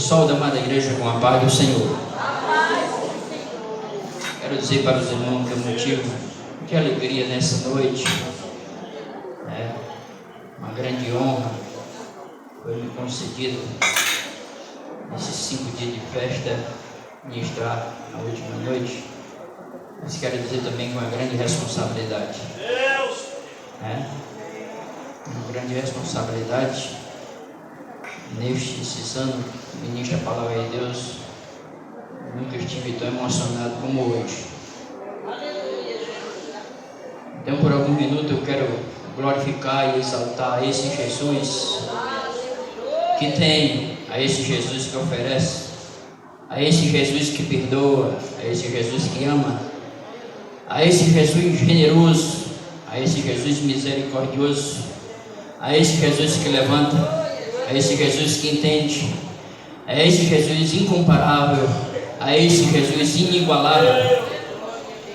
Saúde, amada igreja, com a paz do Senhor. Quero dizer para os irmãos que o motivo de alegria nessa noite, uma grande honra foi me concedido nesses 5 dias de festa ministrar na última noite. Mas quero dizer também com uma grande responsabilidade. Uma grande responsabilidade nesses anos que ministra a palavra de Deus. Nunca estive tão emocionado como hoje. Então, por algum minuto eu quero glorificar e exaltar esse Jesus que tem, a esse Jesus que oferece, a esse Jesus que perdoa, a esse Jesus que ama, a esse Jesus generoso, a esse Jesus misericordioso, a esse Jesus que levanta, a esse Jesus que entende, a esse Jesus incomparável, a esse Jesus inigualável,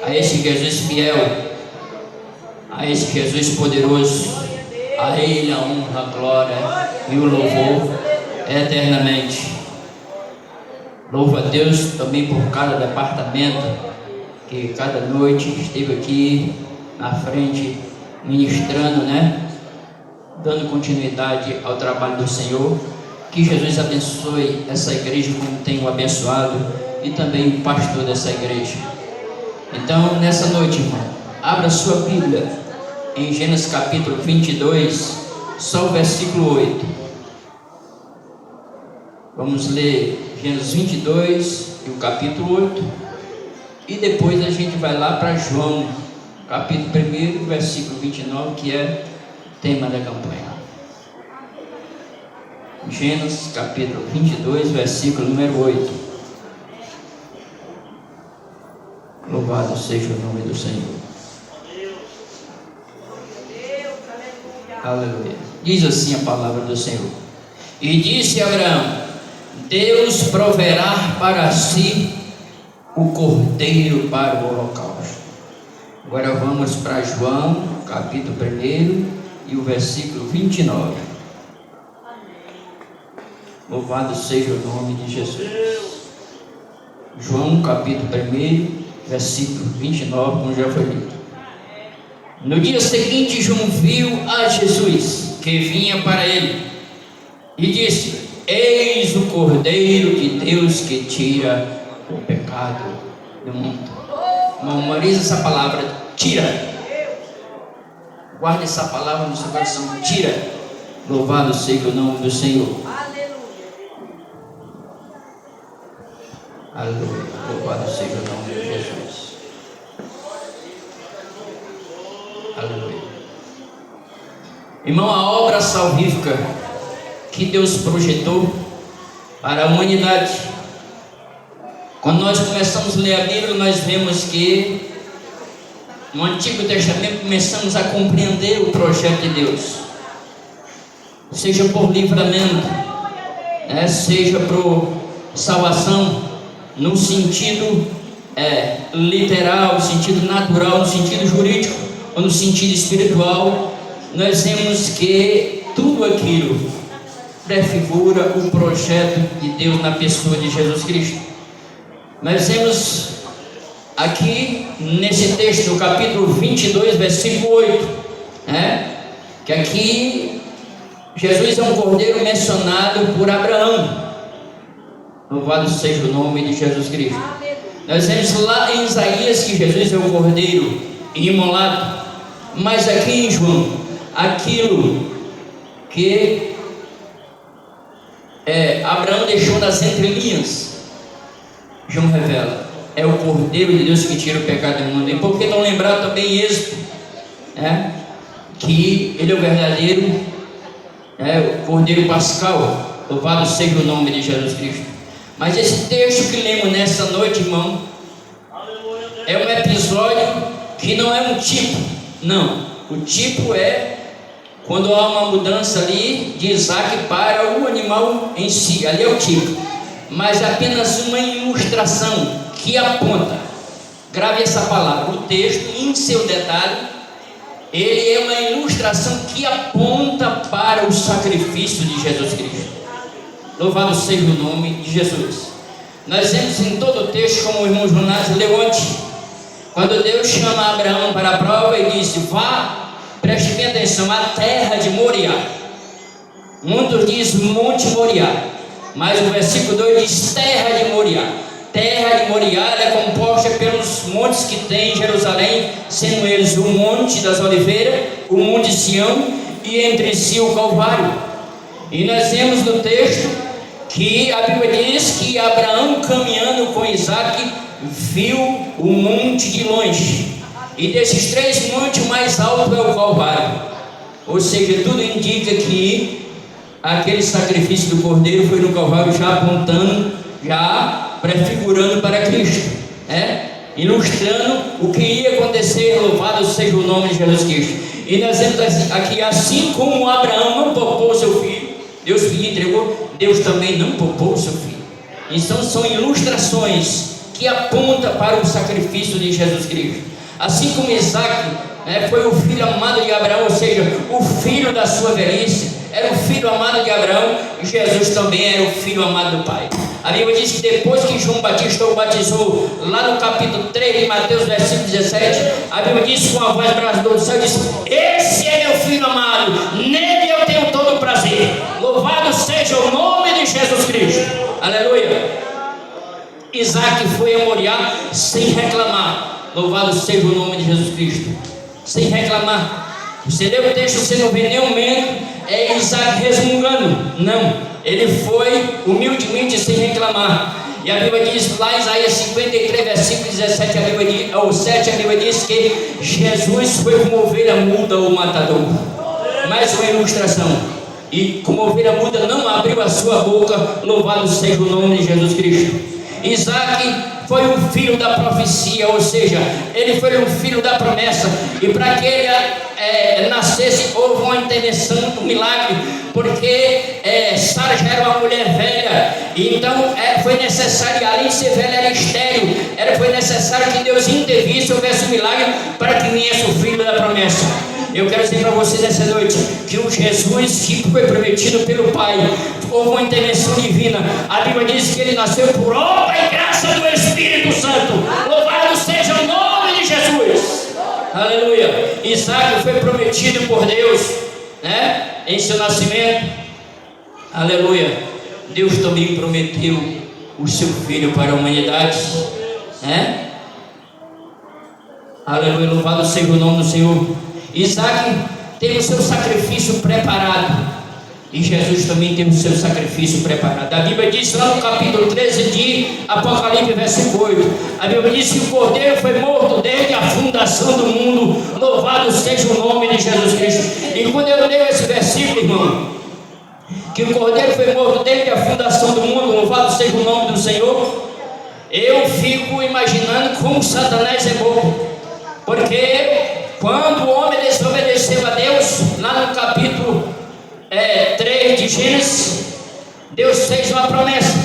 a esse Jesus fiel, a esse Jesus poderoso. A Ele a honra, a glória e o louvor eternamente. Louvo a Deus também por cada departamento que cada noite esteve aqui na frente ministrando, dando continuidade ao trabalho do Senhor. Que Jesus abençoe essa igreja como tem o abençoado e também o pastor dessa igreja. Então, nessa noite, irmão, abra sua Bíblia em Gênesis capítulo 22, só o versículo 8. Vamos ler Gênesis 22 e o capítulo 8. E depois a gente vai lá para João, capítulo 1, versículo 29, que é o tema da campanha. Gênesis capítulo 22, versículo número 8. Louvado seja o nome do Senhor. Aleluia. Diz assim a palavra do Senhor: E disse Abraão: Deus proverá para si o cordeiro para o holocausto. Agora vamos para João, capítulo 1 e o versículo 29. Louvado seja o nome de Jesus. João, capítulo 1, versículo 29, como já foi lido. No dia seguinte, João viu a Jesus, que vinha para ele, e disse: Eis o Cordeiro de Deus que tira o pecado do mundo. Memorize essa palavra: tira. Guarde essa palavra no seu coração: tira. Louvado seja o nome do Senhor. Aleluia. Louvado seja o nome de Jesus. Aleluia. Irmão, a obra salvífica que Deus projetou para a humanidade. Quando nós começamos a ler a Bíblia, nós vemos que no Antigo Testamento começamos a compreender o projeto de Deus, seja por livramento, seja por salvação, no sentido literal, no sentido natural, no sentido jurídico ou no sentido espiritual. Nós vemos que tudo aquilo prefigura o projeto de Deus na pessoa de Jesus Cristo. Nós vemos aqui nesse texto, no capítulo 22, versículo 8, que aqui Jesus é um cordeiro mencionado por Abraão. Louvado seja o nome de Jesus Cristo. Nós vemos lá em Isaías que Jesus é o cordeiro imolado, mas aqui em João, aquilo que Abraão deixou nas entrelinhas, João revela: é o Cordeiro de Deus que tira o pecado do mundo. E por que não lembrar também Êxodo, que ele é o verdadeiro, o Cordeiro Pascal. Louvado seja o nome de Jesus Cristo. Mas esse texto que lemos nessa noite, irmão, é um episódio que não é um tipo. Não, o tipo é quando há uma mudança ali de Isaac para o animal em si. Ali é o tipo, mas é apenas uma ilustração que aponta. Grave essa palavra: o texto em seu detalhe, ele é uma ilustração que aponta para o sacrifício de Jesus Cristo. Louvado seja o nome de Jesus. Nós vemos em todo o texto, como o irmão Jonás leu ontem, quando Deus chama Abraão para a prova e diz: vá, preste bem atenção, a terra de Moriá. Muitos dizem Monte Moriá, mas o versículo 2 diz terra de Moriá. Terra de Moriá é composta pelos montes que tem em Jerusalém, sendo eles o Monte das Oliveiras, o Monte Sião e entre si o Calvário. E nós vemos no texto que a Bíblia diz que Abraão, caminhando com Isaac, viu o monte de longe. E desses 3 montes, o mais alto é o Calvário. Ou seja, tudo indica que aquele sacrifício do Cordeiro foi no Calvário, já apontando, já prefigurando para Cristo, ilustrando o que ia acontecer. Louvado seja o nome de Jesus Cristo. E nós vemos aqui, assim como Abraão não poupou seu filho, Deus lhe entregou, Deus também não poupou seu filho. Então são ilustrações que apontam para o sacrifício de Jesus Cristo. Assim como Isaac foi o filho amado de Abraão, ou seja, o filho da sua velhice, era o filho amado de Abraão, e Jesus também era o filho amado do Pai. A Bíblia diz que depois que João Batista o batizou, lá no capítulo 3 de Mateus, versículo 17, a Bíblia diz com a voz brasileira do céu, diz: esse é meu filho amado, nele eu tenho todo o prazer. Louvado seja o nome de Jesus Cristo. Aleluia. Isaac foi a Moriá sem reclamar. Louvado seja o nome de Jesus Cristo. Sem reclamar. Você lê o texto, você não vê nenhum momento Isaac resmungando. Não, ele foi humildemente sem reclamar. E a Bíblia diz lá em Isaías 53, versículo 17, ou 7, a Bíblia diz que Jesus foi como ovelha muda ao matador. Mais uma ilustração. E como ovelha muda não abriu a sua boca. Louvado seja o nome de Jesus Cristo. Isaac foi um filho da profecia, ou seja, ele foi um filho da promessa. E para que ele nascesse, houve uma intervenção, um milagre, porque Sara já era uma mulher velha. Então foi necessário, além de ser velha, era estéril. Foi necessário que Deus intervisse, houvesse um milagre para que viesse o filho da promessa. Eu quero dizer para vocês essa noite que o Jesus que foi prometido pelo Pai, houve uma intervenção divina. A Bíblia diz que ele nasceu por obra e graça do Espírito Santo. Louvado seja o nome de Jesus. Aleluia. Isaac foi prometido por Deus, em seu nascimento. Aleluia. Deus também prometeu o seu filho para a humanidade, Aleluia. Louvado seja o nome do Senhor. Isaac teve o seu sacrifício preparado, e Jesus também teve o seu sacrifício preparado. A Bíblia diz lá no capítulo 13 de Apocalipse, versículo 8, a Bíblia diz que o Cordeiro foi morto desde a fundação do mundo. Louvado seja o nome de Jesus Cristo. E quando eu leio esse versículo, irmão, que o Cordeiro foi morto desde a fundação do mundo, louvado seja o nome do Senhor, eu fico imaginando como Satanás é bobo. Porque quando o homem desobedeceu a Deus, lá no capítulo 3 de Gênesis, Deus fez uma promessa.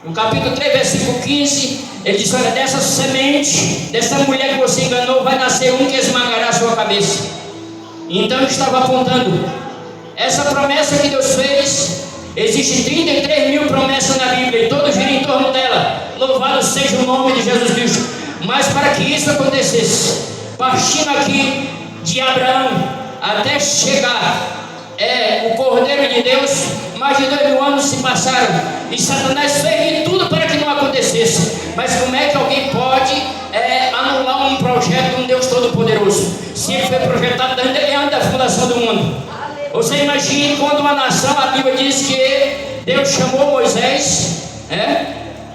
No capítulo 3, versículo 15, ele disse: olha, dessa semente, dessa mulher que você enganou, vai nascer um que esmagará a sua cabeça. Então ele estava apontando essa promessa que Deus fez. Existem 33 mil promessas na Bíblia, e todos giram em torno dela. Louvado seja o nome de Jesus Cristo. Mas para que isso acontecesse, partindo aqui de Abraão até chegar o Cordeiro de Deus, mais de 2000 anos se passaram, e Satanás fez de tudo para que não acontecesse. Mas como é que alguém pode anular um projeto de um Deus Todo-Poderoso, se ele foi projetado antes da fundação do mundo? Você imagine quando uma nação, a Bíblia diz que Deus chamou Moisés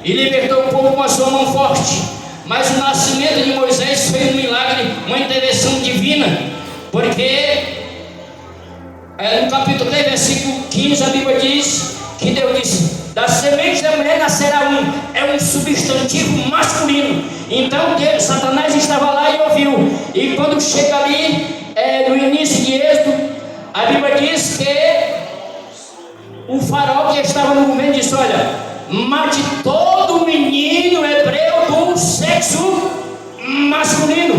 e libertou o povo com a sua mão forte. Mas o nascimento de Moisés foi um milagre, uma intervenção divina, porque no capítulo 3, versículo 15, a Bíblia diz que Deus disse: da semente da mulher nascerá um substantivo masculino. Então Satanás estava lá e ouviu. E quando chega ali, no início de Êxodo, a Bíblia diz que o faraó que estava no governo disse: olha, mate todo menino hebreu do sexo masculino.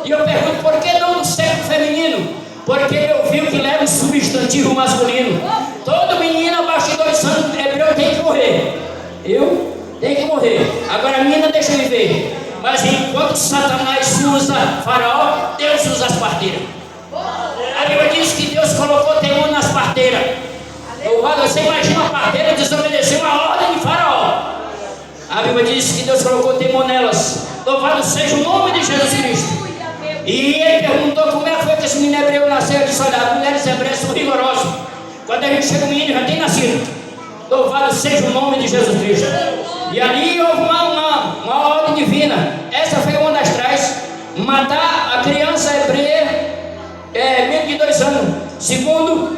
E eu pergunto, por que não do sexo feminino? Porque ele ouviu que leva o substantivo masculino. Todo menino abaixo de 2 anos é Eu tenho que morrer. Agora a menina deixa eu viver. Mas enquanto Satanás usa Faraó, Deus usa as parteiras. A Bíblia diz que Deus colocou temor nas parteiras. Louvado, você imagina a parteira desobedecer uma ordem de Faraó. A Bíblia diz que Deus colocou temor nelas. Louvado seja o nome de Jesus Cristo. E ele perguntou como é que foi que esse menino hebreu nasceu. Ele disse: olha, as mulheres hebreias são rigorosas. Quando a gente chega o menino já tem nascido. Louvado seja o nome de Jesus Cristo. E ali houve uma ordem divina. Essa foi uma das trás. Matar a criança hebreia menos de 2 anos. Segundo,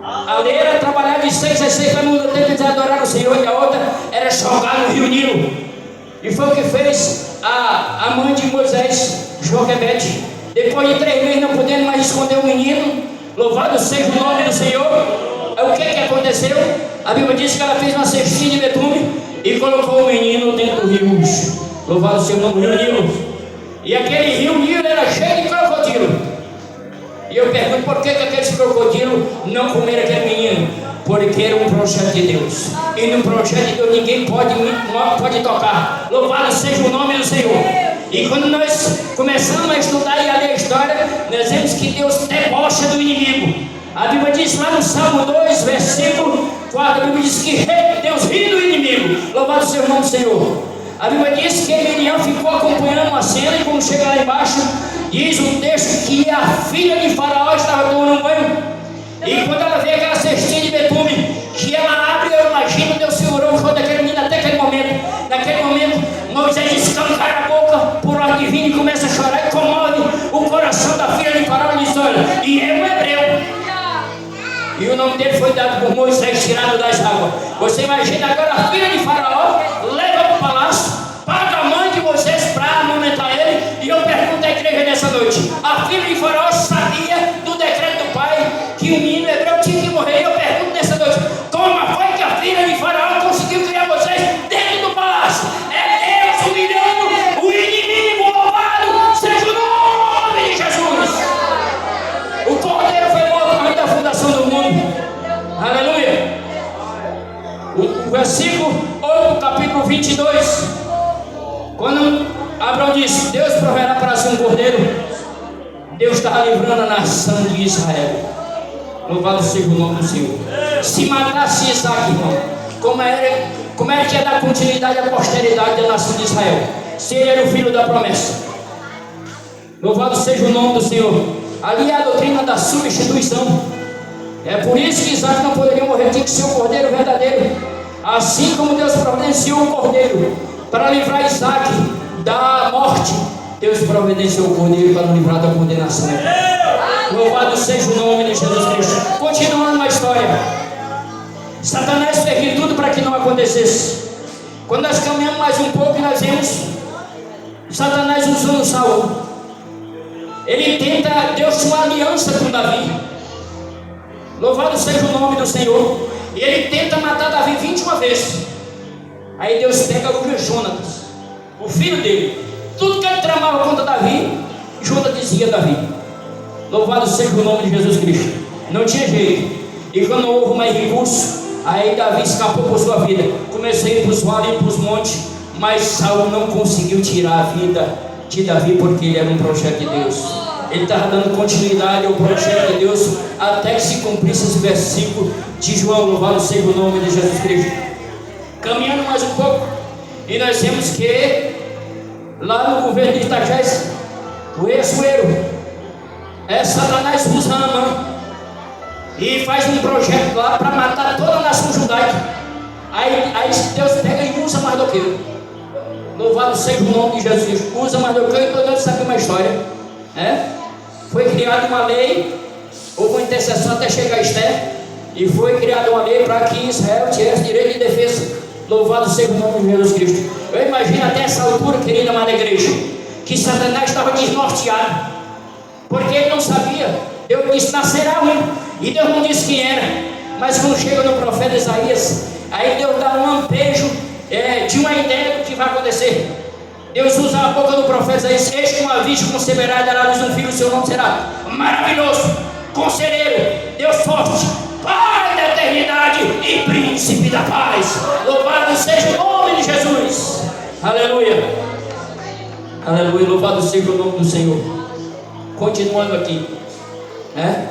a lei era trabalhar de 6 a 6 para no tempo eles adorar o Senhor. E a outra era jogar no rio Nilo. E foi o que fez a mãe de Moisés, Joquebede. Depois de 3 meses não podendo mais esconder o menino. Louvado seja o nome do Senhor. O que aconteceu? A Bíblia diz que ela fez uma cestinha de betume e colocou o menino dentro do rio. Louvado seja o nome do rio Nilo. E aquele rio Nilo era cheio de crocodilo. E eu pergunto: por que aqueles crocodilos não comeram aquele menino? Porque era um projeto de Deus. E no projeto de Deus ninguém pode tocar. Louvado seja o nome do Senhor. E quando nós começamos a estudar e a ler a história, nós vemos que Deus debocha do inimigo. A Bíblia diz lá no Salmo 2, versículo 4, a Bíblia diz que Deus ri do inimigo. Louvado seja o nome do Senhor. A Bíblia diz que Miriam ficou acompanhando uma cena e quando chega lá embaixo, diz o texto que a filha de Faraó estava tomando banho. E quando ela vê aquela cestinha de betume, que ela abre, eu imagino, Deus segurou o fogo daquele menino até aquele momento. Naquele momento, Moisés escancara a boca por ordem divina e começa a chorar e comove o coração da filha de Faraó e diz: olha, e é um hebreu. E o nome dele foi dado por Moisés, tirado das águas. Você imagina agora a filha de Faraó, leva para o palácio, paga a mãe de Moisés para amamentar ele. E eu pergunto à igreja nessa noite: a filha de Faraó sabia do decreto do pai que o menino hebreu tinha que morrer? E eu pergunto nessa noite: como foi que a filha de Faraó conseguiu criar Moisés dentro do palácio? É Deus humilhando o inimigo. Louvado seja o nome de Jesus. O cordeiro foi morto antes da fundação do mundo. Aleluia. O versículo 8, capítulo 22, quando Abraão disse: Deus proverá para si um cordeiro, Deus estava livrando a nação de Israel. Louvado seja o nome do Senhor. Se matasse Isaac, irmão, como era que ia dar continuidade à posteridade da nação de Israel? Se ele era o filho da promessa. Louvado seja o nome do Senhor. Ali é a doutrina da substituição. É por isso que Isaac não poderia morrer, tinha que ser o cordeiro verdadeiro. Assim como Deus providenciou o cordeiro para livrar Isaac da morte, Deus providenciou o cordeiro para livrar da condenação. Louvado seja o nome de Jesus Cristo. Continuando a história, Satanás fez de tudo para que não acontecesse. Quando nós caminhamos mais um pouco, nós vemos Satanás usando Saul. Ele tenta, Deus tinha uma aliança com Davi. Louvado seja o nome do Senhor. E ele tenta matar Davi 21 vezes. Aí Deus pega o Jonatas, o filho dele. Tudo que ele tramava contra Davi, Jonatas dizia Davi. Louvado seja o nome de Jesus Cristo. Não tinha jeito. E quando houve mais recurso, aí Davi escapou por sua vida. Começou a ir para os vales e para os montes. Mas Saul não conseguiu tirar a vida de Davi, porque ele era um projeto de Deus. Ele estava dando continuidade ao projeto de Deus até que se cumprisse esse versículo de João. Louvado seja o nome de Jesus Cristo. Caminhando mais um pouco, e nós vemos que lá no governo de Itajaí, o ex-sueiro Satanás usa Amã e faz um projeto lá para matar toda a nação judaica. Aí Deus pega e usa Mardoqueu. Louvado seja o nome de Jesus. Usa Mardoqueu, e todos sabem uma história. Foi criada uma lei, houve uma intercessão até chegar a Esther, e foi criada uma lei para que Israel tivesse direito de defesa. Louvado seja o nome de Jesus Cristo. Eu imagino até essa altura, querida amada igreja, que Satanás estava desnorteado, porque ele não sabia. Deus disse: nascerá um, e Deus não disse quem era. Mas quando chega no profeta Isaías, aí Deus dá um lampejo de uma ideia do que vai acontecer. Deus usa a boca do profeta Isaías: eis que uma virgem conceberá e dará luz um filho, o seu nome será Maravilhoso, Conselheiro, Deus Forte, Pai da eternidade, majestade e príncipe da paz. Louvado seja o nome de Jesus. Aleluia. Aleluia, louvado seja o nome do Senhor. Continuando aqui, né?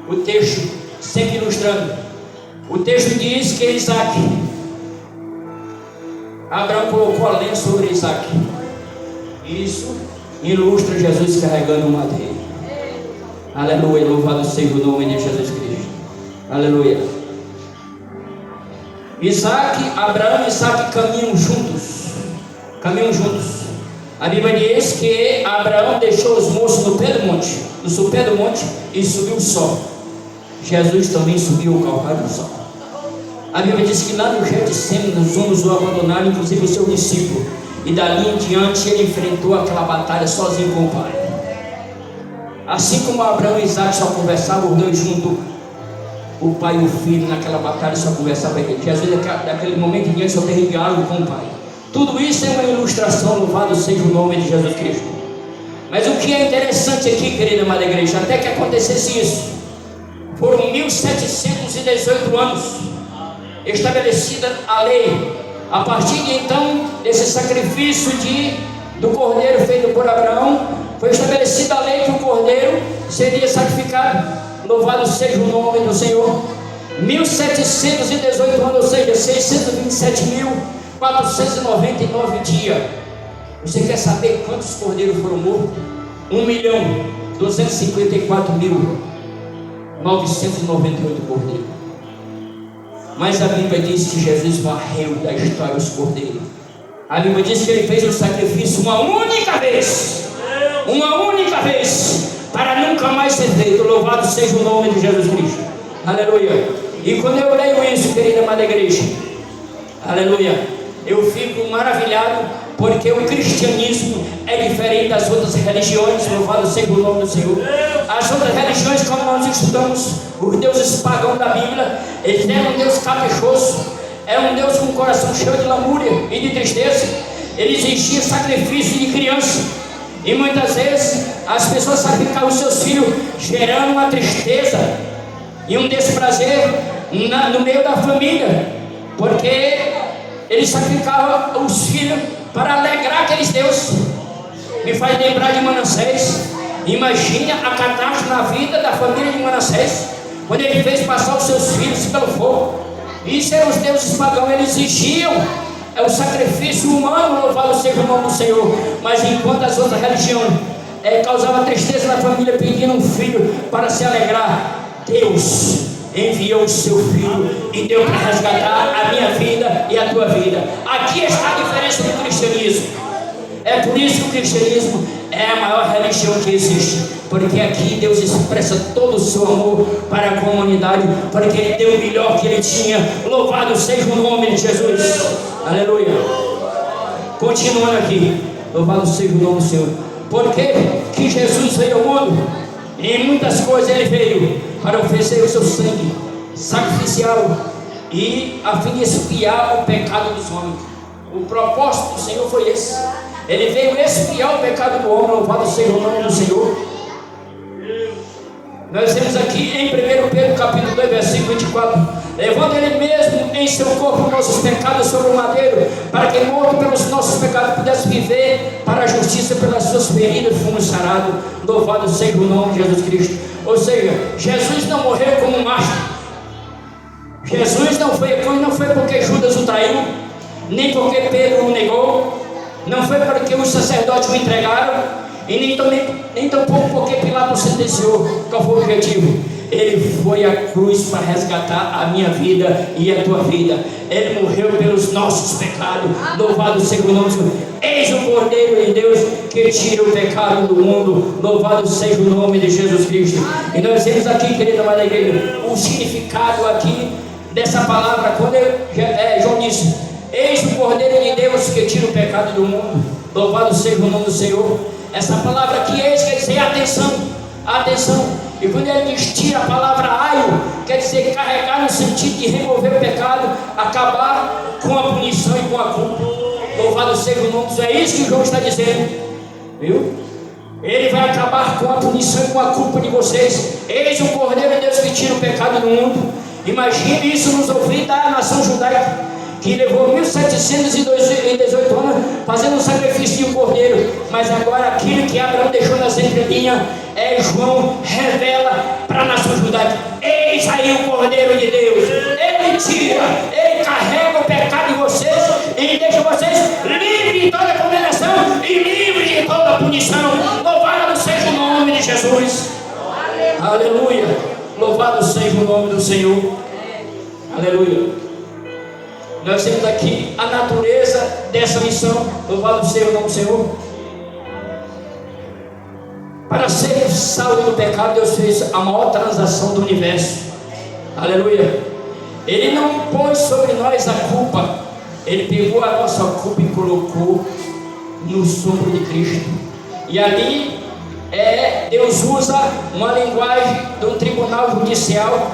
O texto sempre ilustrando. O texto diz que Isaac, Abraão colocou a lenha sobre Isaac. Isso ilustra Jesus carregando o madeiro. Aleluia, louvado seja o nome de Jesus Cristo. Aleluia. Abraão e Isaac caminham juntos. A Bíblia diz que Abraão deixou os moços no pé do monte, e subiu o sol. Jesus também subiu o calvário do sol. A Bíblia diz que lá no Getsemane os homens o abandonaram, inclusive o seu discípulo, e dali em diante ele enfrentou aquela batalha sozinho com o Pai. Assim como Abraão e Isaac só conversavam os dois juntos, o pai e o filho naquela batalha só conversavam. Jesus daquele momento em diante só teve diálogo com o Pai. Tudo isso é uma ilustração, louvado seja o nome de Jesus Cristo. Mas o que é interessante aqui, querida amada igreja, até que acontecesse isso, foram 1718 anos estabelecida a lei. A partir de então, desse sacrifício do cordeiro feito por Abraão, foi estabelecida a lei que o cordeiro seria sacrificado. Louvado seja o nome do Senhor. 1718 anos, ou seja, 627.499 dias. Você quer saber quantos cordeiros foram mortos? 1.254.998 cordeiros. Mas a Bíblia diz que Jesus varreu da história os cordeiros. A Bíblia diz que ele fez o sacrifício uma única vez, para nunca mais ser feito. Louvado seja o nome de Jesus Cristo. Aleluia. E quando eu leio isso, querida amada igreja, aleluia, eu fico maravilhado, porque o cristianismo é diferente das outras religiões. Louvado seja o nome do Senhor. As outras religiões, como nós estudamos, os deuses pagãos da Bíblia, eles eram um Deus caprichoso, é um Deus com um coração cheio de lamúria e de tristeza. Ele exigia sacrifício de criança, e muitas vezes as pessoas sacrificavam os seus filhos, gerando uma tristeza e um desprazer no meio da família, porque eles sacrificavam os filhos para alegrar aqueles deuses. Me faz lembrar de Manassés. Imagine a catástrofe na vida da família de Manassés, quando ele fez passar os seus filhos pelo fogo. Isso eram os deuses pagãos, eles exigiam o sacrifício humano. Louvado seja o nome do Senhor. Mas enquanto as outras religiões causavam tristeza na família, pedindo um filho para se alegrar, Deus enviou o seu filho e deu para resgatar a minha vida e a tua vida. Aqui está a diferença do cristianismo. É por isso que o cristianismo é a maior religião que existe, porque aqui Deus expressa todo o seu amor para a comunidade, porque Ele deu o melhor que Ele tinha. Louvado seja o nome de Jesus. Aleluia. Continuando aqui, louvado seja o nome do Senhor. Porque que Jesus veio ao mundo? Em muitas coisas Ele veio para oferecer o seu sangue sacrificial e a fim de expiar o pecado dos homens. O propósito do Senhor foi esse. Ele veio expiar o pecado do homem. Louvado seja o nome do Senhor. Nós temos aqui em 1 Pedro capítulo 2, versículo 24: levando Ele mesmo em seu corpo nossos pecados sobre o madeiro, para que morto pelos nossos pecados pudesse viver para a justiça. Pelas suas feridas fomos sarados. Louvado seja o nome de Jesus Cristo. Ou seja, Jesus não morreu como um mastro. Jesus não foi porque Judas o traiu, nem porque Pedro o negou, não foi porque os sacerdotes o entregaram, e nem tampouco porque Pilatos sentenciou. Qual foi o objetivo? Ele foi à cruz para resgatar a minha vida e a tua vida. Ele morreu pelos nossos pecados. Louvado seja o nome do Senhor. Eis o Cordeiro de Deus que tira o pecado do mundo. Louvado seja o nome de Jesus Cristo. E nós temos aqui, querida amada igreja, o significado aqui dessa palavra, quando João disse: eis o Cordeiro de Deus que tira o pecado do mundo. Louvado seja o nome do Senhor. Essa palavra aqui, eis, quer dizer atenção, atenção. E quando ele diz tira, a palavra aio quer dizer carregar no sentido de remover o pecado, acabar com a punição e com a culpa. Louvado seja o nome do Senhor. É isso que João está dizendo, viu? Ele vai acabar com a punição e com a culpa de vocês. Eis o Cordeiro de Deus que tira o pecado do mundo. Imagine isso nos ouvidos da nação judaica, que levou 1718 anos fazendo um sacrifício de um cordeiro. Mas agora aquilo que Abraão deixou nas entrelinhas, João revela para a nação judaica: eis aí o cordeiro de Deus. Ele tira, ele carrega o pecado de vocês e deixa vocês livres de toda condenação e livres de toda punição. Louvado seja o nome de Jesus. Aleluia. Louvado seja o nome do Senhor. Aleluia. Nós temos aqui a natureza dessa missão. Louvado seja o nome do Senhor. Para ser salvo do pecado, Deus fez a maior transação do universo. Aleluia. Ele não pôs sobre nós a culpa. Ele pegou a nossa culpa e colocou no sombro de Cristo. E ali Deus usa uma linguagem de um tribunal judicial,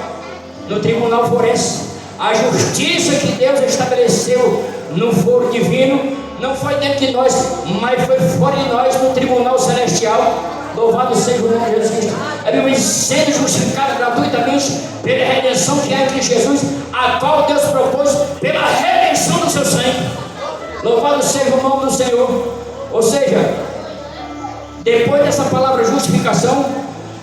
no tribunal forense. A justiça que Deus estabeleceu no foro divino não foi dentro de nós, mas foi fora de nós, no tribunal celestial. Louvado seja o nome de Jesus Cristo. A Bíblia diz: sendo justificado gratuitamente pela redenção que é em Cristo Jesus, a qual Deus propôs pela redenção do seu sangue. Louvado seja o nome do Senhor. Ou seja, depois dessa palavra justificação,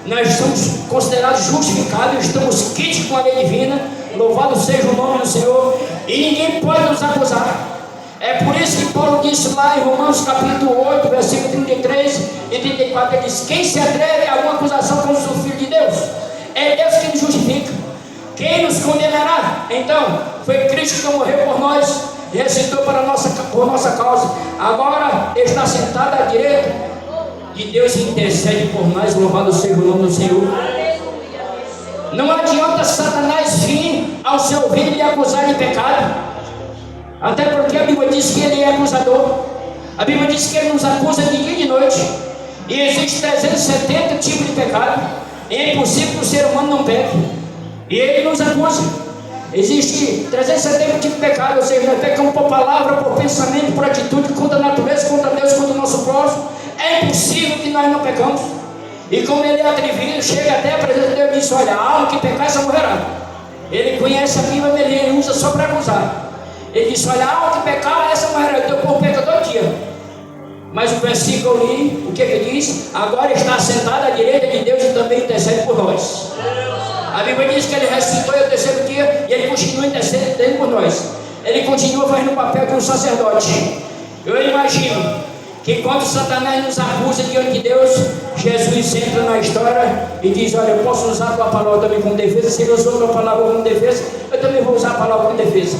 nós somos considerados justificados, estamos quites com a lei divina. Louvado seja o nome do Senhor. E ninguém pode nos acusar. É por isso que Paulo disse lá em Romanos capítulo 8, versículo 33 e 34, ele diz: quem se atreve a alguma acusação contra o Filho de Deus? É Deus que nos justifica. Quem nos condenará? Então, foi Cristo que morreu por nós e ressuscitou por nossa causa. Agora está sentado à direita de Deus e intercede por nós. Louvado seja o nome do Senhor. Não adianta Satanás vir ao seu ouvido e acusar de pecado. Até porque a Bíblia diz que ele é acusador. A Bíblia diz que ele nos acusa de dia e de noite. E existe 370 tipos de pecado. E é impossível que o ser humano não peque. E ele nos acusa. Existe 370 tipos de pecado. Ou seja, nós pecamos por palavra, por pensamento, por atitude, contra a natureza, contra Deus, contra o nosso próximo. É impossível que nós não pecamos. E como ele é atrevido, chega até a presença de Deus e diz: olha, a alma que pecar, essa morrerá. Ele conhece a Bíblia, mas ele usa só para acusar. Ele disse: olha, a alma que pecar, essa morrerá. Eu tenho por pecador dia. Mas o versículo ali, o que ele diz? Agora está sentado à direita de Deus e também intercede por nós. A Bíblia diz que ele ressuscitou ao terceiro dia e ele continua intercedendo por nós. Ele continua fazendo o papel de um sacerdote. Eu imagino que quando Satanás nos acusa diante de Deus, Jesus entra na história e diz: olha, eu posso usar a tua palavra também como defesa. Se ele usou a tua palavra como defesa, eu também vou usar a palavra como defesa.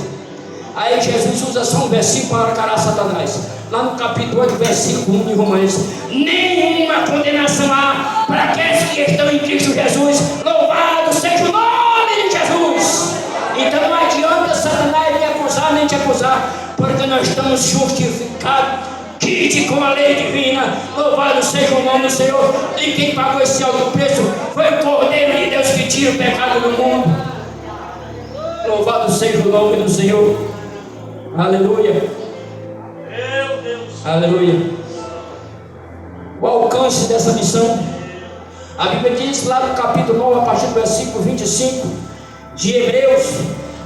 Aí Jesus usa só um versículo para encarar Satanás. Lá no capítulo 8, versículo 1 de Romanos: nenhuma condenação há para aqueles que estão em Cristo Jesus. Louvado seja o nome de Jesus. Então não adianta Satanás me acusar nem te acusar, porque nós estamos justificados, quite com a lei divina. Louvado seja o nome do Senhor. E quem pagou esse alto preço foi o Cordeiro de Deus que tira o pecado do mundo. Louvado seja o nome do Senhor. Aleluia. Meu Deus. Aleluia. O alcance dessa missão, a Bíblia diz lá no capítulo 9, a partir do versículo 25 de Hebreus,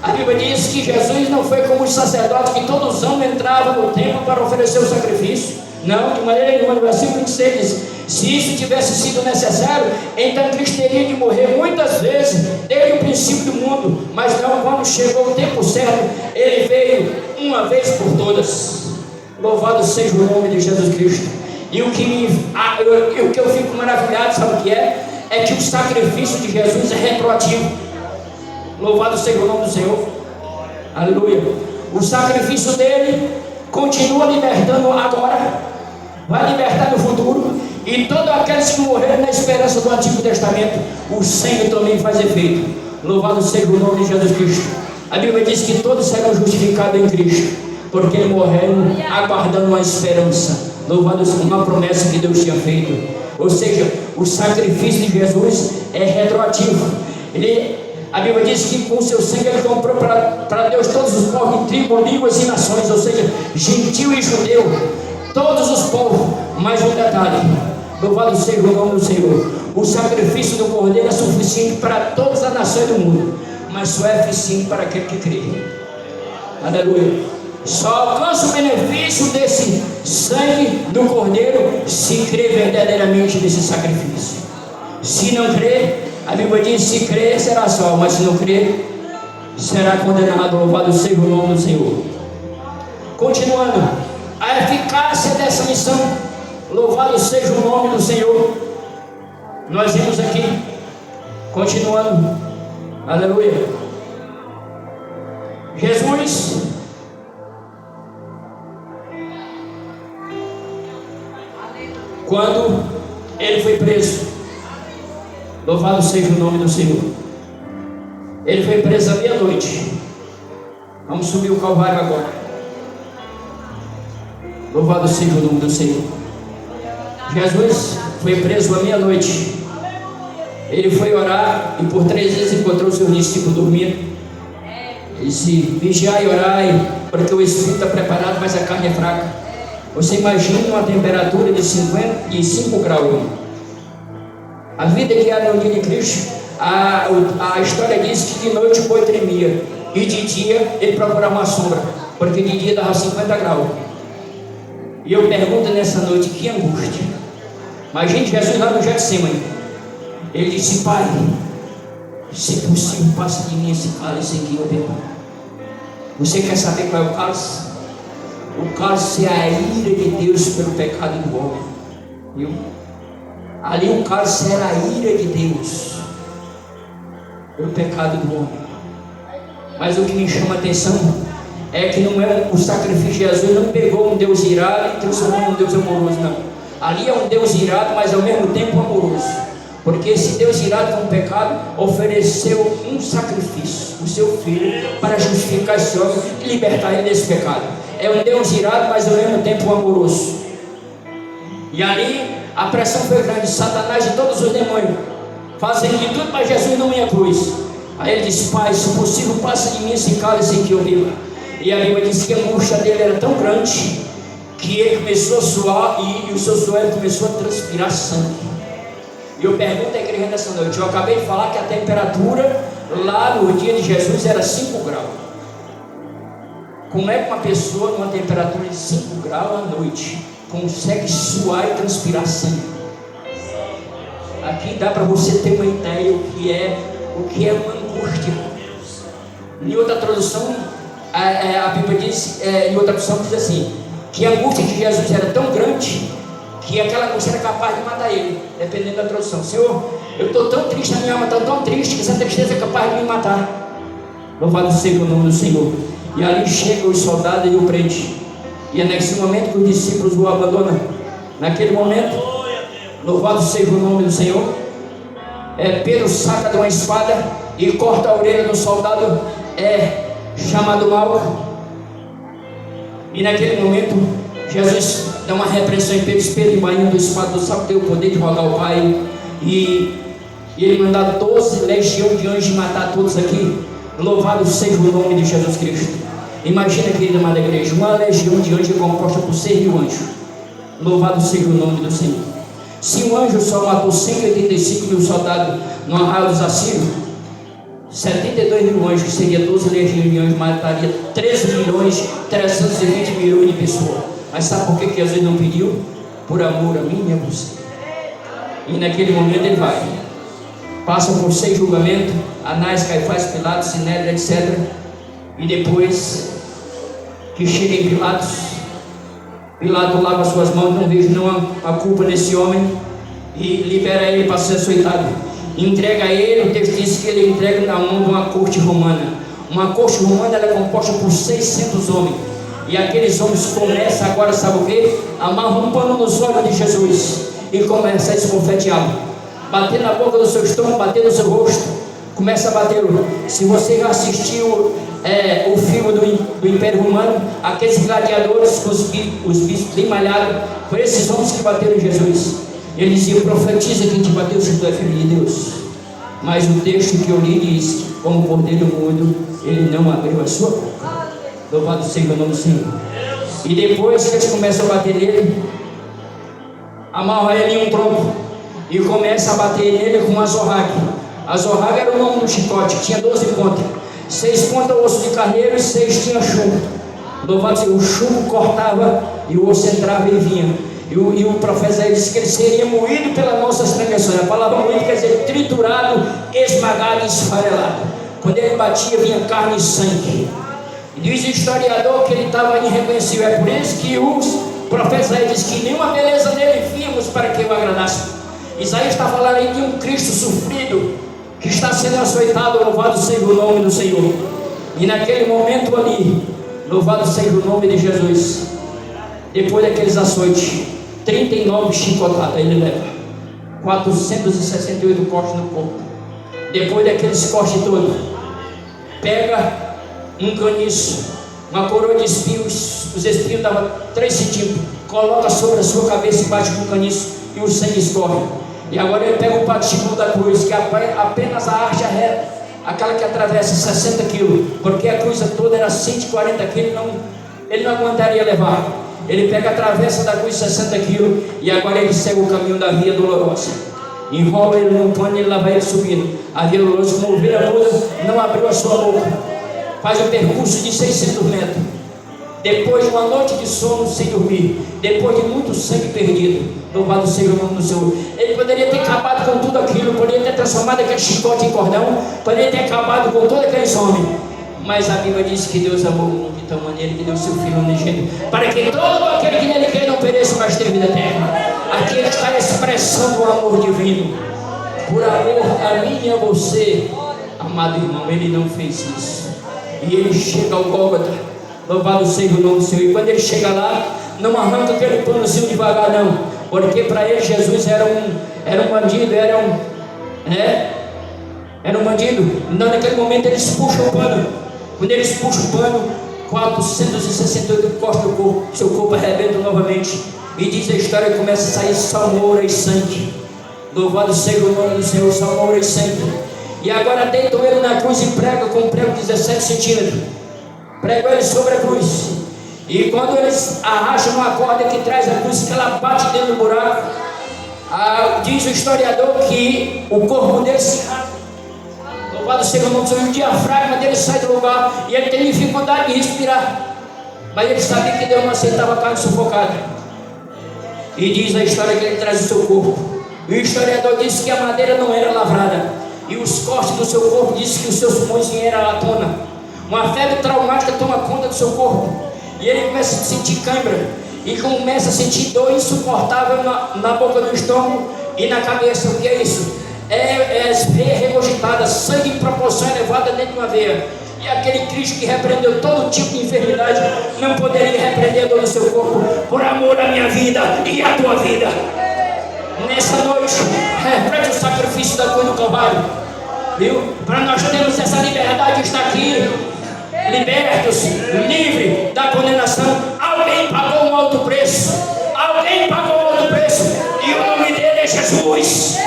a Bíblia diz que Jesus não foi como os sacerdotes que todos os anos entravam no templo para oferecer o sacrifício. Não, de maneira nenhuma. No versículo 26 diz: se isso tivesse sido necessário, então Cristo teria de morrer muitas vezes desde o princípio do mundo. Mas não, quando chegou o tempo certo, ele veio uma vez por todas. Louvado seja o nome de Jesus Cristo. E o que eu fico maravilhado, sabe o que é? É que o sacrifício de Jesus é retroativo. Louvado seja o nome do Senhor. Aleluia. O sacrifício dele continua libertando agora, vai libertar no futuro. E todos aqueles que morreram na esperança do Antigo Testamento, o sangue também faz efeito. Louvado seja o nome de Jesus Cristo. A Bíblia diz que todos serão justificados em Cristo, porque morreram aguardando uma esperança. Louvado seja uma promessa que Deus tinha feito. Ou seja, o sacrifício de Jesus é retroativo. A Bíblia diz que com o seu sangue ele comprou para Deus todos os povos, de tribo, línguas e nações. Ou seja, gentil e judeu, todos os povos. Mais um detalhe: louvado seja o nome do Senhor. O sacrifício do Cordeiro é suficiente para todas as nações do mundo. mas só é eficiente para aquele que crê. Aleluia. Só alcança o benefício desse sangue do Cordeiro se crê verdadeiramente nesse sacrifício. Se não crer, a Bíblia diz: se crer será salvo, mas se não crer, será condenado. Louvado seja o nome do Senhor. Continuando, a eficácia dessa missão, louvado seja o nome do Senhor. Nós vimos aqui, continuando, aleluia. Jesus, quando ele foi preso, louvado seja o nome do Senhor, ele foi preso à meia-noite. Vamos subir o Calvário agora. Louvado seja o nome do Senhor. Jesus foi preso à meia-noite. Ele foi orar e por 3 vezes encontrou seus discípulos dormindo. Ele disse: vigiai e orai, porque o espírito está preparado, mas a carne é fraca. Você imagina uma temperatura de 5 graus, irmão. A vida que há no dia de Cristo, a história diz que de noite o boi tremia e de dia ele procurava uma sombra, porque de dia dava 50 graus. E eu pergunto nessa noite: que angústia! Imagine Jesus lá no Getsemane. Ele disse: Pai, se possível, passa de mim esse cálice aqui, eu bebo. Você quer saber qual é o cálice? O cálice é a ira de Deus pelo pecado do homem. Viu? Ali o cálice era a ira de Deus pelo pecado do homem. Mas o que me chama a atenção é que não é o sacrifício de Jesus, não pegou um Deus irado e transformou em um Deus amoroso, não. Ali é um Deus irado, mas ao mesmo tempo amoroso. Porque esse Deus irado com o pecado ofereceu um sacrifício, o seu filho, para justificar esse homem e libertar ele desse pecado. É um Deus irado, mas ao mesmo tempo amoroso. E ali a pressão foi grande. Satanás e todos os demônios fazendo de tudo para Jesus não ir à cruz. Aí ele disse: Pai, se possível, passa de mim esse cálice que eu bebo. E a Bíblia diz que a angústia dele era tão grande que ele começou a suar e o seu suor começou a transpirar sangue. E eu pergunto à igreja nessa noite: eu acabei de falar que a temperatura lá no dia de Jesus era 5 graus. Como é que uma pessoa numa temperatura de 5 graus à noite consegue suar e transpirar sangue? Aqui dá para você ter uma ideia o que é uma angústia. Em outra tradução, a Bíblia diz, em outra tradução diz assim, que a angústia de Jesus era tão grande que aquela angústia era capaz de matar ele, dependendo da tradução. Senhor, eu estou tão triste, a minha alma está tão triste que essa tristeza é capaz de me matar. Louvado seja o nome do Senhor. E ali chegam os soldados e o prendem. E é nesse momento que os discípulos o abandonam. Naquele momento, louvado seja o nome do Senhor, Pedro saca de uma espada e corta a orelha do soldado chamado Malco. E naquele momento Jesus dá uma repreensão em Pedro. Pedro, embainhando a espada do saco, tem o poder de rogar ao Pai. E ele mandar 12 legiões de anjos matar todos aqui. Louvado seja o nome de Jesus Cristo. Imagina, querida amada igreja, uma legião de anjos é composta por 6.000 anjos. Louvado seja o nome do Senhor. Se um anjo só matou 185.000 soldados no arraial dos assírios, 72.000 anjos, que seria 12 legiões de anjos, mataria 13.320.000 de pessoas. Mas sabe por que Jesus não pediu? Por amor a mim e a você. E naquele momento ele vai, passa por 6 julgamentos, Anás, Caifás, Pilatos, Sinédrio, etc. E depois que chega em Pilato lava suas mãos, não vejo a culpa desse homem, e libera ele para ser açoitado. Entrega a ele, o texto diz que ele entrega na mão de uma corte romana. Uma corte romana, ela é composta por 600 homens. E aqueles homens começam agora, sabe o que? Amarram um pano nos olhos de Jesus e começam a esbofeteá-lo, bater na boca do seu estômago, bater no seu rosto, começa a batê-lo. Se você já assistiu o filme do Império Romano, aqueles gladiadores, os bispos bem malhados, foram esses homens que bateram em Jesus. Ele dizia: profetiza quem te bateu, se tu é filho de Deus. Mas o texto que eu li diz que, como o cordeiro mudo, ele não abriu a sua boca. Louvado seja o nome do Senhor. E depois que eles começam a bater nele, amarra ele em um tronco e começa a bater nele com uma zorraque. A zorraga era o nome do chicote, tinha 12 pontas. 6 pontas osso de carneiro e 6 tinha chumbo. Louvado seja, o chumbo cortava e o osso entrava e vinha. E o profeta Isaías disse que ele seria moído pelas nossas transgressões. A palavra moído quer dizer triturado, esmagado e esfarelado. Quando ele batia, vinha carne e sangue. E diz o historiador que ele estava irreconhecível. É por isso que os profetas Isaías diz que nenhuma beleza nele víamos para que o agradasse. Isaías está falando aí de um Cristo sofrido, que está sendo açoitado. Louvado seja o nome do Senhor. E naquele momento ali, louvado seja o nome de Jesus. Depois daqueles açoites, 39 chicotadas ele leva, 468 cortes no corpo. Depois daqueles cortes todos, pega um caniço, uma coroa de espinhos. Os espinhos davam 3 centímetros, coloca sobre a sua cabeça e bate com o caniço e o sangue escorre. E agora ele pega o patíbulo da cruz, que é apenas a haste reta, aquela que atravessa 60 quilos, porque a cruz toda era 140 quilos, ele não aguentaria levar. Ele pega a travessa da cruz 60 quilos e agora ele segue o caminho da via dolorosa. Enrola ele num pano e ele lá vai ele subindo. A via dolorosa, como ovelha muda, não abriu a sua boca. Faz um percurso de 600 metros. Depois de uma noite de sono sem dormir, depois de muito sangue perdido, louvado seja o nome do Senhor. Ele poderia ter acabado com tudo aquilo, poderia ter transformado aquele chicote em cordão, poderia ter acabado com todo aquele homens. Mas a Bíblia diz que Deus amou o mundo de tal maneira que deu seu Filho unigênito, para que todo aquele que nele crê não pereça, mas tenha vida eterna. Aqui está a expressão do amor divino. Por amor a mim e a você, amado irmão, ele não fez isso. E ele chega ao Gólgota, louvado seja o nome do Senhor. E quando ele chega lá, não arranca aquele panozinho devagar, não, porque para ele Jesus era um bandido, era um bandido. Então naquele momento eles puxam o pano. Quando eles puxam o pano, 468 cortes do corpo, seu corpo arrebenta novamente. E diz a história que começa a sair salmoura e sangue. Louvado seja o nome do Senhor, salmoura e sangue. E agora deitam ele na cruz e pregam com um prego de 17 centímetros. Pregam ele sobre a cruz. E quando eles arrastam uma corda que traz a cruz, que ela bate dentro do buraco, diz o historiador que o corpo dele se rasga. Louvado seja o nome do Senhor, o diafragma dele sai do lugar e ele tem dificuldade de respirar. Mas ele sabia que Deus não aceitava a carne sufocada. E diz a história que ele traz o seu corpo. E o historiador disse que a madeira não era lavrada. E os cortes do seu corpo dizem que os seus pulmões eram à tona. Uma febre traumática toma conta do seu corpo. E ele começa a sentir cãibra. E começa a sentir dor insuportável na boca do estômago e na cabeça. O que é isso? Veia regurgitada, sangue em proporção elevada dentro de uma veia. E aquele Cristo que repreendeu todo tipo de enfermidade não poderia repreender a dor do seu corpo, por amor à minha vida e à tua vida. Nessa noite, reflete o sacrifício da cruz do Calvário, viu? Para nós termos essa liberdade de estar aqui, libertos, livres da condenação. Alguém pagou um alto preço, alguém pagou um alto preço, e o nome dele é Jesus.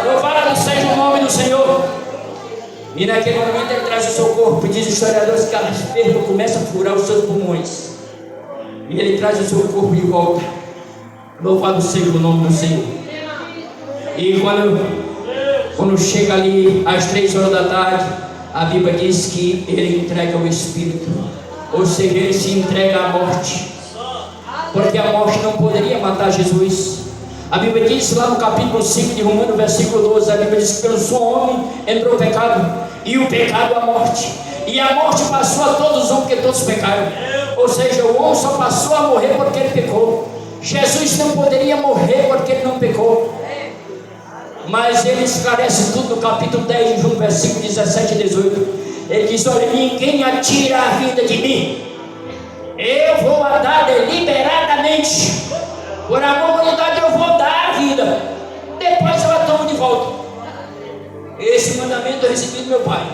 Louvado seja o nome do Senhor. E naquele momento ele traz o seu corpo. E diz o historiador que a ferva começa a furar os seus pulmões. E ele traz o seu corpo de volta. Louvado seja o nome do Senhor. E quando chega ali às 3 horas da tarde, a Bíblia diz que ele entrega o Espírito. Ou seja, ele se entrega à morte. Porque a morte não poderia matar Jesus. A Bíblia diz lá no capítulo 5 de Romanos, versículo 12, a Bíblia diz que pelo seu homem entrou o pecado, e o pecado a morte, e a morte passou a todos os homens, porque todos pecaram. Ou seja, o homem só passou a morrer porque ele pecou. Jesus não poderia morrer porque ele não pecou. Mas ele esclarece tudo no capítulo 10 de João, versículo 17 e 18. Ele diz: olha, ninguém atira a vida de mim, eu vou a dar deliberadamente. Por amor à humanidade eu vou dar a vida, depois eu a tomo de volta. Esse mandamento eu recebi do meu Pai.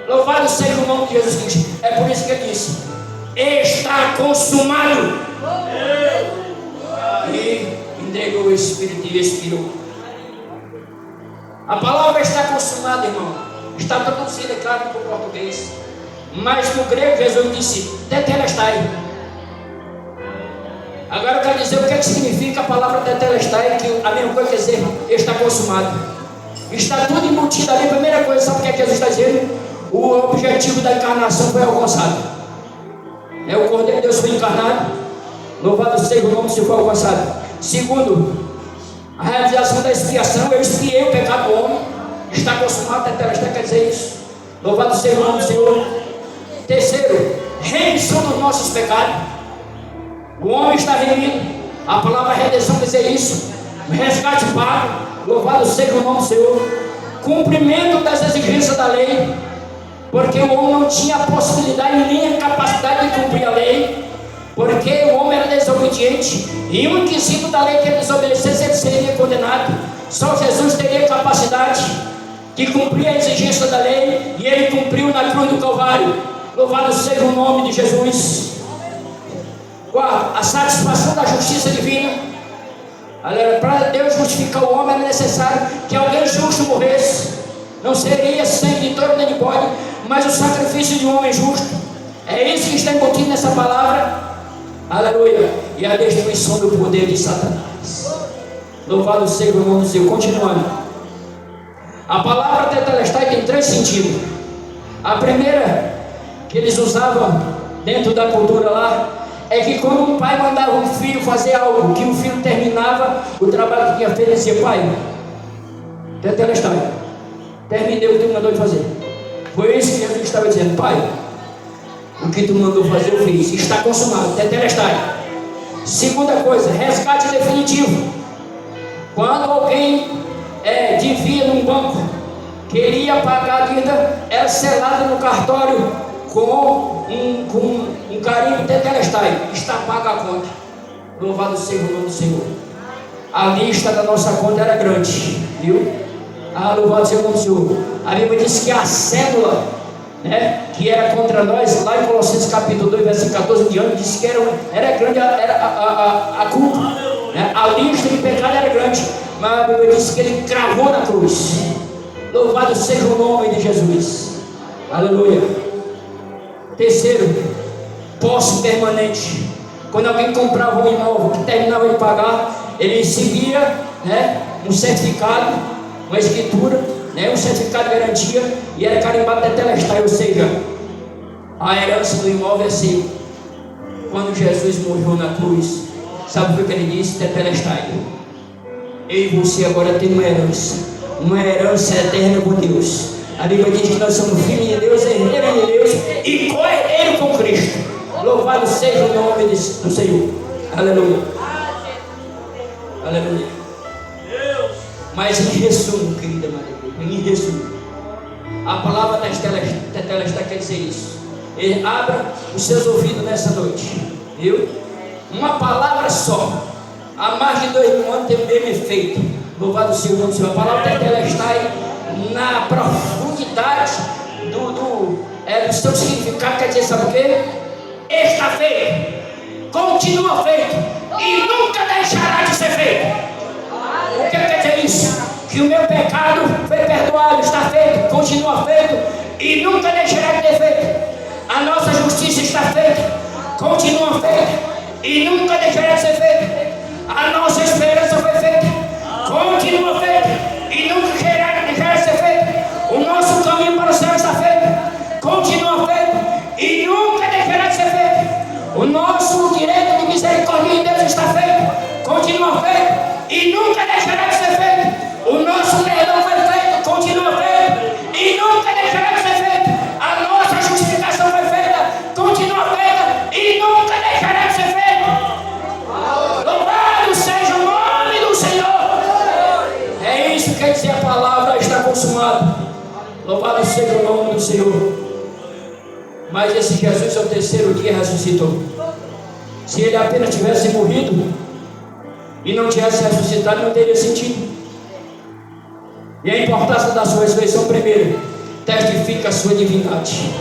Louvado seja o nome de Jesus Cristo. É por isso que ele disse: está consumado. E entregou o Espírito e expirou. A palavra está consumada, irmão, está traduzida, claro, para o português, mas no grego Jesus disse tetelestai. Agora eu quero dizer o que significa a palavra tetelestai, que a mesma coisa quer dizer está consumado. Está tudo embutido ali. Primeira coisa, sabe o que é que Jesus está dizendo? O objetivo da encarnação foi alcançado. O Cordeiro de Deus foi encarnado. Louvado seja o nome do Senhor, foi alcançado. Segundo, a realização da expiação. Eu expiei o pecado do homem. Está consumado, tetelestai quer dizer isso. Louvado seja o nome do Senhor. Terceiro, remissão dos nossos pecados. O homem está remido. A palavra redenção quer dizer isso. Resgate pago. Louvado seja o nome do Senhor. Cumprimento das exigências da lei. Porque o homem não tinha a possibilidade nem a capacidade de cumprir a lei. Porque o homem era desobediente. E um quesito da lei que ele desobedecesse, ele seria condenado. Só Jesus teria capacidade de cumprir a exigência da lei. E ele cumpriu na cruz do Calvário. Louvado seja o nome de Jesus. Quarto, a satisfação da justiça divina. Para Deus justificar o homem era necessário que alguém justo morresse. Não seria sangue de touro nem de bode, mas o sacrifício de um homem justo. É isso que está embutido nessa palavra. Aleluia. E a destruição do poder de Satanás. Louvado seja o nome do Senhor. Continuando. A palavra tetelestai tem 3 sentidos. A primeira que eles usavam dentro da cultura lá é que quando um pai mandava um filho fazer algo, que o filho terminava o trabalho que tinha feito, ele dizia: pai, tetelestai, terminei o que tu mandou de fazer. Foi isso que Jesus estava dizendo: pai, o que tu mandou fazer eu fiz, está consumado, tetelestai. Segunda coisa, resgate definitivo. Quando alguém devia num banco, queria pagar a dívida, era selado no cartório com um carimbo tetelestai, está paga a conta. Louvado seja o nome do Senhor. A lista da nossa conta era grande, viu? Louvado seja o nome do Senhor. A Bíblia diz que a cédula, que era contra nós, lá em Colossenses capítulo 2, versículo 14 diante, disse que era grande a culpa, a lista de pecado era grande, mas a Bíblia disse que ele cravou na cruz. Louvado seja o nome de Jesus. Aleluia. Terceiro, posse permanente. Quando alguém comprava um imóvel que terminava de pagar, ele recebia um certificado, uma escritura, um certificado de garantia, e era carimbado tetelestai, ou seja, a herança do imóvel é seu. Quando Jesus morreu na cruz, sabe o que ele disse? Tetelestai. Eu e você agora tem uma herança eterna com Deus. A Bíblia diz que nós somos filhos de Deus, herdeiros de Deus e co-herdeiros com Cristo. Louvado seja o nome do Senhor. Aleluia. Aleluia. Mas em resumo, querida Maria, em resumo, a palavra tetelestai quer dizer isso. Abra os seus ouvidos nessa noite, viu? Uma palavra só, há mais de 2000 anos tem o mesmo efeito. Louvado seja o nome do Senhor. A palavra tetelestai, na profundidade do seu significado, quer dizer, sabe o que? Está feito, continua feito e nunca deixará de ser feito. O que quer dizer isso? Que o meu pecado foi perdoado, está feito, continua feito e nunca deixará de ter feito. A nossa justiça está feita, continua feita e nunca deixará de ser feita. A nossa esperança foi feita, continua feita e nunca deixará de ser feita. O nosso caminho para o céu está feito, continua feito e nunca deixará de ser feito. O nosso direito de misericórdia de Deus está feito, continua feito e nunca deixará de ser feito. O nosso perdão foi feito, continua feito e nunca deixará de ser feito. A nossa justificação foi feita, continua feita e nunca deixará de ser feito. Louvado seja o nome do Senhor. É isso que quer dizer a palavra está consumado. Louvado seja o nome do Senhor. Mas esse Jesus ao terceiro dia ressuscitou. Se ele apenas tivesse morrido e não tivesse ressuscitado, não teria sentido. E a importância da sua ressurreição, primeiro, testifica a sua divindade,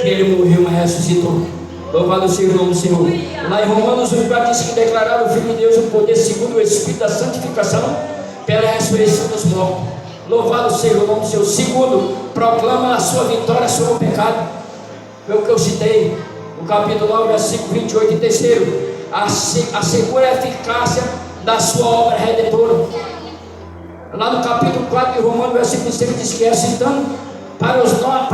que ele morreu, mas ressuscitou. Louvado seja o nome do Senhor. Lá em Romanos 1,4 diz que declarava o Filho de Deus o poder segundo o Espírito da santificação pela ressurreição dos mortos. Louvado seja o nome do Senhor. Segundo, proclama a sua vitória sobre o pecado. Foi o que eu citei no capítulo 9, versículo 28. E terceiro, assegura a eficácia da sua obra redentora. Lá no capítulo 4 de Romanos, versículo 5, diz que é citando para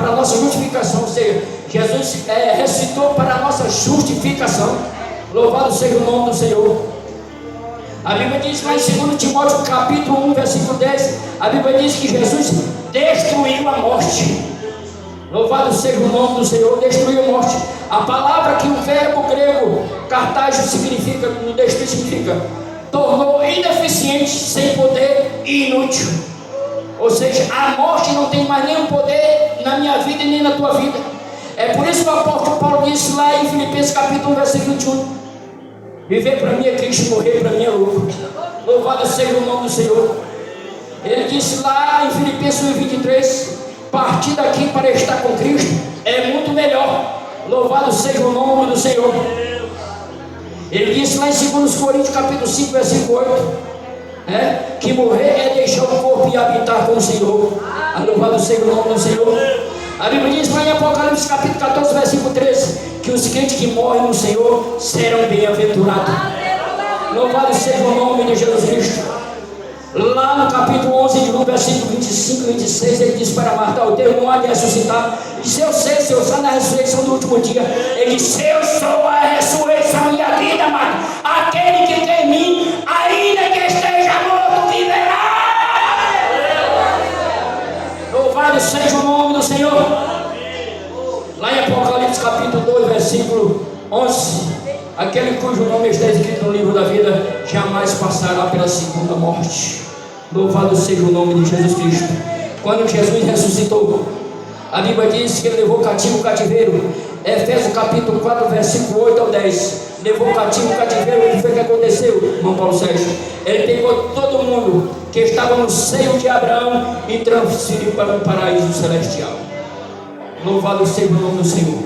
a nossa justificação, ou seja, Jesus ressuscitou para a nossa justificação. Louvado seja o nome do Senhor. A Bíblia diz lá em 2 Timóteo capítulo 1, versículo 10, a Bíblia diz que Jesus destruiu a morte. Louvado seja o nome do Senhor, destruiu a morte. A palavra que o verbo grego cartajo significa, no destruir significa, tornou ineficiente, sem poder e inútil. Ou seja, a morte não tem mais nenhum poder na minha vida e nem na tua vida. É por isso que o apóstolo Paulo disse lá em Filipenses capítulo 1, versículo 21, viver para mim é Cristo, morrer para mim é lucro. Louvado seja o nome do Senhor. Ele disse lá em Filipenses 1, 23, partir daqui para estar com Cristo é muito melhor. Louvado seja o nome do Senhor. Ele disse lá em 2 Coríntios capítulo 5, versículo 8, que morrer é deixar o corpo e habitar com o Senhor. Louvado seja o nome do Senhor. A Bíblia diz lá em Apocalipse capítulo 14, versículo 13, que os crentes que morrem no Senhor serão bem-aventurados. Louvado seja o nome de Jesus Cristo. Lá no capítulo 11 de Lucas, versículo 25 e 26, ele diz para Marta: o Deus não há de ressuscitar. Ele disse: eu sei, Senhor, está na ressurreição do último dia. Ele disse: eu sou a ressurreição e a vida, Marta. Aquele que crê em mim, ainda que esteja morto, viverá. Louvado seja o nome do Senhor. Lá em Apocalipse capítulo 2, versículo 11, aquele cujo nome está escrito no livro da vida jamais passará pela segunda morte. Louvado seja o nome de Jesus Cristo. Quando Jesus ressuscitou, a Bíblia diz que ele levou cativo o cativeiro. Efésios capítulo 4, versículo 8 ao 10. Levou cativo o cativeiro. O que foi que aconteceu, irmão Paulo Sérgio? Ele pegou todo mundo que estava no seio de Abraão e transferiu para um paraíso celestial. Louvado seja o nome do Senhor.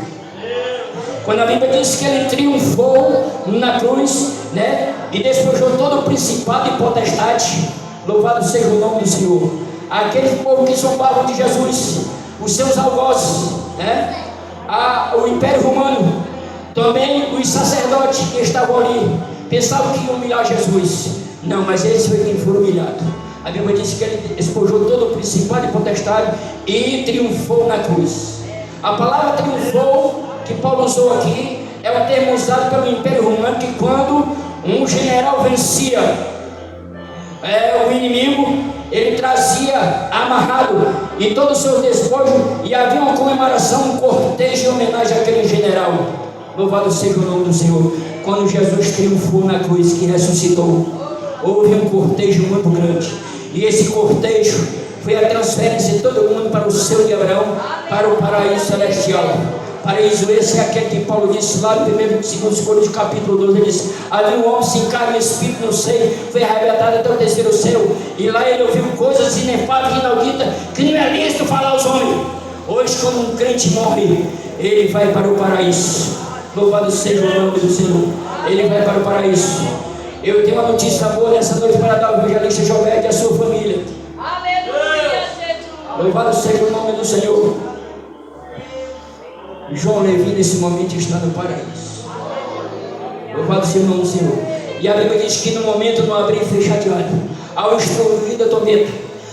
Quando a Bíblia diz que ele triunfou na cruz, e despojou todo o principado e potestade, louvado seja o nome do Senhor. Aquele povo que zombavam de Jesus, os seus algozes, o Império Romano, também os sacerdotes que estavam ali, pensavam que iam humilhar Jesus. Não, mas eles foi quem foram humilhados. A Bíblia diz que ele despojou todo o principado e potestade e triunfou na cruz. A palavra triunfou que Paulo usou aqui é o termo usado pelo Império Romano, que quando um general vencia o inimigo, ele trazia amarrado e todos os seus despojos, e havia uma comemoração, um cortejo em homenagem àquele general. Louvado seja o nome do Senhor. Quando Jesus triunfou na cruz, que ressuscitou, houve um cortejo muito grande, e esse cortejo foi a transferência de todo mundo para o seio de Abraão, para o paraíso celestial. Paraíso esse é aquele que Paulo disse lá no 2 Coríntios capítulo 12, ele disse: havia um homem sem carne e espírito no seio, foi arrebatado até o terceiro céu, e lá ele ouviu coisas inefáveis e inauditas que não é lícito falar aos homens. Hoje, quando um crente morre, ele vai para o paraíso. Louvado seja o nome do Senhor. Ele vai para o paraíso. Eu tenho uma notícia boa nessa noite para dar ao evangelista Jovete e a sua família. Aleluia, Jesus. Louvado seja o nome do Senhor. João Levi nesse momento está no paraíso. Louvado seja o nome do Senhor. E a Bíblia diz que no momento não abrir e fechar de olho, ao estruir da tormenta,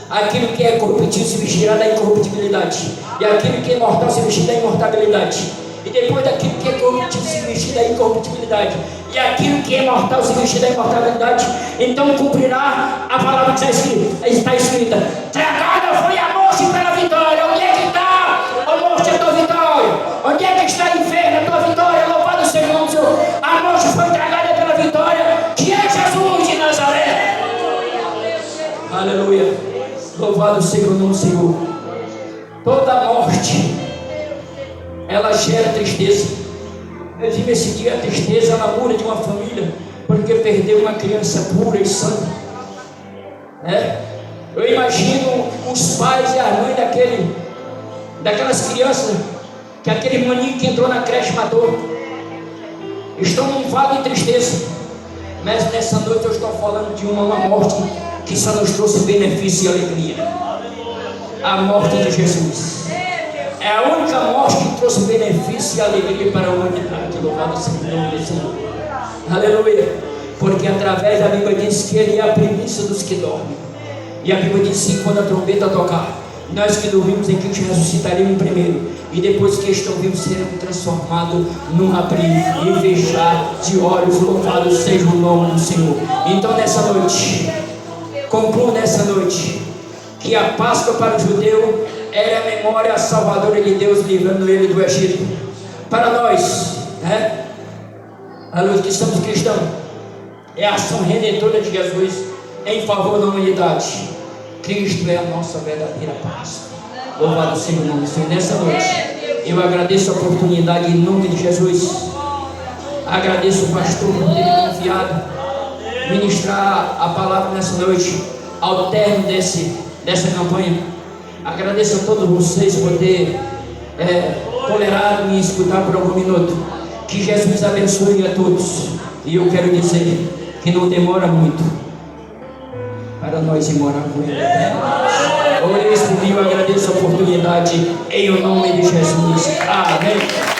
aquilo que é corruptível se vestirá da incorruptibilidade, e aquilo que é mortal se vestirá da imortalidade. E depois daquilo que é corruptível se vestir da incorruptibilidade, e aquilo que é mortal se vestir da imortalidade, então cumprirá a palavra que está escrita: tragada foi a morte pela vitória. Onde é que está, ó morte, a tua vitória? Onde é que está, inferno, a tua vitória? Louvado seja o nome do Senhor. A morte foi tragada pela vitória, que é Jesus de Nazaré. Aleluia. Louvado seja o nome do Senhor. Toda morte, ela gera tristeza. Eu tive esse dia a tristeza na mura de uma família, porque perdeu uma criança pura e santa. Eu imagino os pais e a mãe daquelas crianças que aquele maninho que entrou na creche matou. Estão num vale de tristeza. Mas nessa noite eu estou falando de uma morte que só nos trouxe benefício e alegria. A morte de Jesus é a única morte que trouxe benefício e alegria para a humanidade. Louvado seja o nome do Senhor. Aleluia. Porque através da Bíblia diz que Ele é a primícia dos que dormem. E a Bíblia diz assim: quando a trombeta tocar, nós que dormimos em Cristo ressuscitaremos primeiro, e depois que estão vivos seremos transformados num abrir e fechar de olhos. Louvado seja o nome do Senhor. Então nessa noite, concluo nessa noite, que a Páscoa para o judeu era a memória salvadora de Deus livrando ele do Egito. Para nós, a luz que somos cristãos, é a ação redentora de Jesus em favor da humanidade. Cristo é a nossa verdadeira Páscoa. Louvado seja o nome do Senhor. Nessa noite, eu agradeço a oportunidade em nome de Jesus. Agradeço o pastor por ter me confiado ministrar a palavra nessa noite, ao término dessa campanha. Agradeço a todos vocês por ter tolerado me escutar por algum minuto. Que Jesus abençoe a todos. E eu quero dizer que não demora muito para nós ir morar com Ele. Por isso, eu agradeço a oportunidade em nome de Jesus. Amém.